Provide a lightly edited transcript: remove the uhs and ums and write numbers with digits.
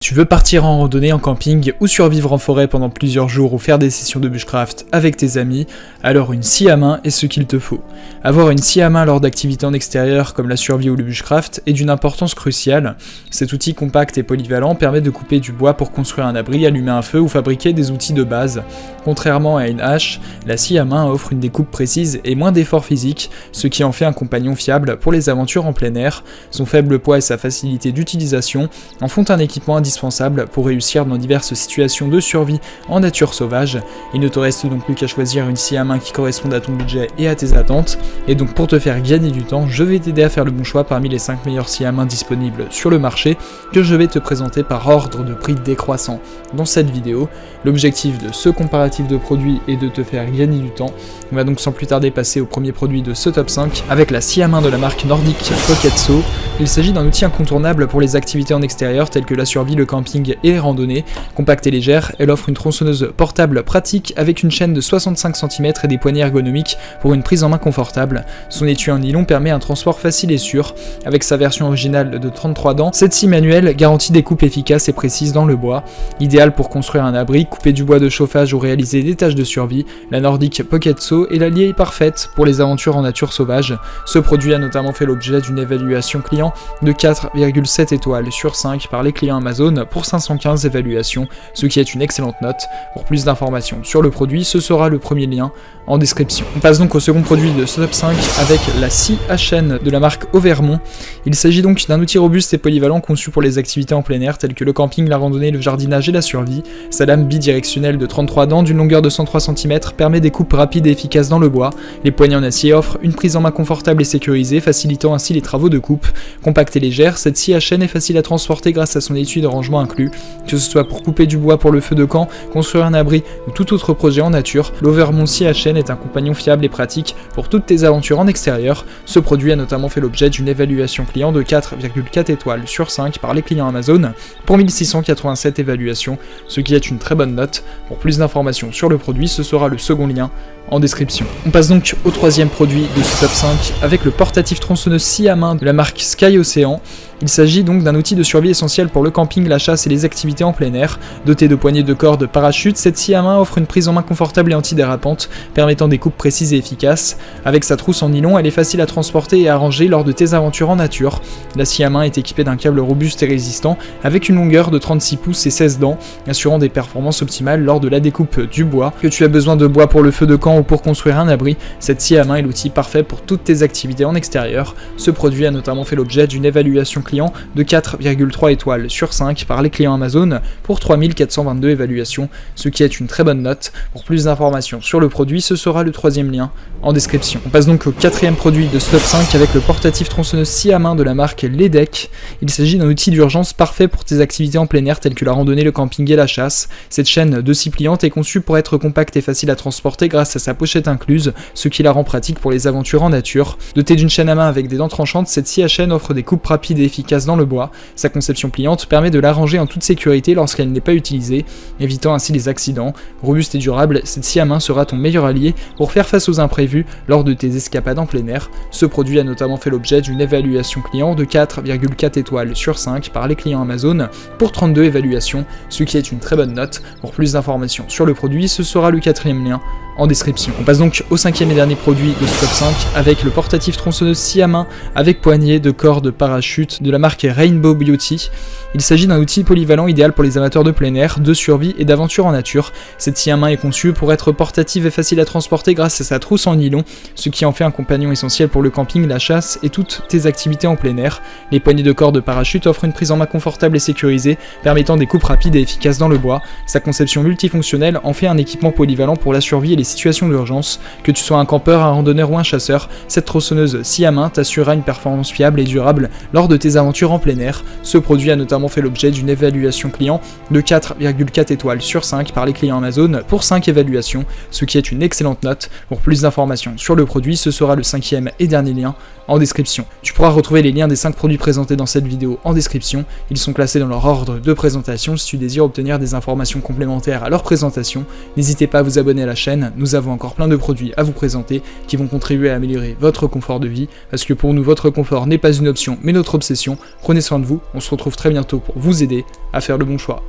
Tu veux partir en randonnée, en camping ou survivre en forêt pendant plusieurs jours ou faire des sessions de bushcraft avec tes amis, alors une scie à main est ce qu'il te faut. Avoir une scie à main lors d'activités en extérieur comme la survie ou le bushcraft est d'une importance cruciale. Cet outil compact et polyvalent permet de couper du bois pour construire un abri, allumer un feu ou fabriquer des outils de base. Contrairement à une hache, la scie à main offre une découpe précise et moins d'efforts physiques, ce qui en fait un compagnon fiable pour les aventures en plein air. Son faible poids et sa facilité d'utilisation en font un équipement indispensable pour réussir dans diverses situations de survie en nature sauvage. Il ne te reste donc plus qu'à choisir une scie à main qui corresponde à ton budget et à tes attentes. Et donc pour te faire gagner du temps, je vais t'aider à faire le bon choix parmi les 5 meilleures scies à main disponibles sur le marché que je vais te présenter par ordre de prix décroissant dans cette vidéo. L'objectif de ce comparatif de produits est de te faire gagner du temps. On va donc sans plus tarder passer au premier produit de ce top 5 avec la scie à main de la marque Nordic Pocket Saw. Il s'agit d'un outil incontournable pour les activités en extérieur telles que la survie, le camping et les randonnées. Compacte et légère, elle offre une tronçonneuse portable pratique avec une chaîne de 65 cm et des poignées ergonomiques pour une prise en main confortable. Son étui en nylon permet un transport facile et sûr. Avec sa version originale de 33 dents, cette scie manuelle garantit des coupes efficaces et précises dans le bois. Idéale pour construire un abri, couper du bois de chauffage ou réaliser des tâches de survie, la Nordic Pocket Saw est l'alliée parfaite pour les aventures en nature sauvage. Ce produit a notamment fait l'objet d'une évaluation client de 4,7 étoiles sur 5 par les clients Amazon pour 515 évaluations, ce qui est une excellente note. Pour plus d'informations sur le produit, ce sera le premier lien en description. On passe donc au second produit de ce top 5 avec la scie à chaîne de la marque Overmont. Il s'agit donc d'un outil robuste et polyvalent conçu pour les activités en plein air telles que le camping, la randonnée, le jardinage et la survie. Sa lame bidirectionnelle de 33 dents d'une longueur de 103 cm permet des coupes rapides et efficaces dans le bois. Les poignées en acier offrent une prise en main confortable et sécurisée, facilitant ainsi les travaux de coupe. Compacte et légère, cette scie à chaîne est facile à transporter grâce à son étui de rangement inclus. Que ce soit pour couper du bois pour le feu de camp, construire un abri ou tout autre projet en nature, l'Overmont scie à chaîne est un compagnon fiable et pratique pour toutes tes aventures en extérieur. Ce produit a notamment fait l'objet d'une évaluation client de 4,4 étoiles sur 5 par les clients Amazon pour 1687 évaluations, ce qui est une très bonne note. Pour plus d'informations sur le produit, ce sera le second lien en description. On passe donc au troisième produit de ce top 5 avec le portatif tronçonneuse scie à main de la marque Sky Ocean. Il s'agit donc d'un outil de survie essentiel pour le camping, la chasse et les activités en plein air. Dotée de poignées de corde parachute, cette scie à main offre une prise en main confortable et antidérapante, permettant des coupes précises et efficaces. Avec sa trousse en nylon, elle est facile à transporter et à ranger lors de tes aventures en nature. La scie à main est équipée d'un câble robuste et résistant, avec une longueur de 36 pouces et 16 dents, assurant des performances optimales lors de la découpe du bois. Que tu as besoin de bois pour le feu de camp ou pour construire un abri, cette scie à main est l'outil parfait pour toutes tes activités en extérieur. Ce produit a notamment fait l'objet d'une évaluation client de 4,3 étoiles sur 5 par les clients Amazon pour 3422 évaluations, ce qui est une très bonne note. Pour plus d'informations sur le produit, ce sera le troisième lien en description. On passe donc au quatrième produit de ce top 5 avec le portatif tronçonneuse scie à main de la marque Ledec. Il s'agit d'un outil d'urgence parfait pour tes activités en plein air telles que la randonnée, le camping et la chasse. Cette chaîne de scie pliante est conçue pour être compacte et facile à transporter grâce à sa pochette incluse, ce qui la rend pratique pour les aventures en nature. Dotée d'une chaîne à main avec des dents tranchantes, cette scie à chaîne offre des coupes rapides et efficaces dans le bois. Sa conception pliante permet de l'arranger en toute sécurité lorsqu'elle n'est pas utilisée, évitant ainsi les accidents. Robuste et durable, cette scie à main sera ton meilleur allié pour faire face aux imprévus lors de tes escapades en plein air. Ce produit a notamment fait l'objet d'une évaluation client de 4,4 étoiles sur 5 par les clients Amazon pour 32 évaluations, ce qui est une très bonne note. Pour plus d'informations sur le produit, ce sera le quatrième lien en description. On passe donc au cinquième et dernier produit de ce top 5 avec le portatif tronçonneuse scie à main avec poignée de corde parachute de la marque Rainbow Beauty. Il s'agit d'un outil polyvalent idéal pour les amateurs de plein air, de survie et d'aventure en nature. Cette scie à main est conçue pour être portative et facile à transporter grâce à sa trousse en nylon, ce qui en fait un compagnon essentiel pour le camping, la chasse et toutes tes activités en plein air. Les poignées de corde parachute offrent une prise en main confortable et sécurisée, permettant des coupes rapides et efficaces dans le bois. Sa conception multifonctionnelle en fait un équipement polyvalent pour la survie et les situations d'urgence. Que tu sois un campeur, un randonneur ou un chasseur, cette tronçonneuse scie à main t'assurera une performance fiable et durable lors de tes aventures en plein air. Ce produit a notamment fait l'objet d'une évaluation client de 4,4 étoiles sur 5 par les clients Amazon pour 5 évaluations, ce qui est une excellente note. Pour plus d'informations sur le produit, ce sera le cinquième et dernier lien en description. Tu pourras retrouver les liens des 5 produits présentés dans cette vidéo en description. Ils sont classés dans leur ordre de présentation. Si tu désires obtenir des informations complémentaires à leur présentation, n'hésitez pas à vous abonner à la chaîne, nous avons encore plein de produits à vous présenter qui vont contribuer à améliorer votre confort de vie, parce que pour nous, votre confort n'est pas une option, mais notre obsession. Prenez soin de vous, on se retrouve très bientôt pour vous aider à faire le bon choix.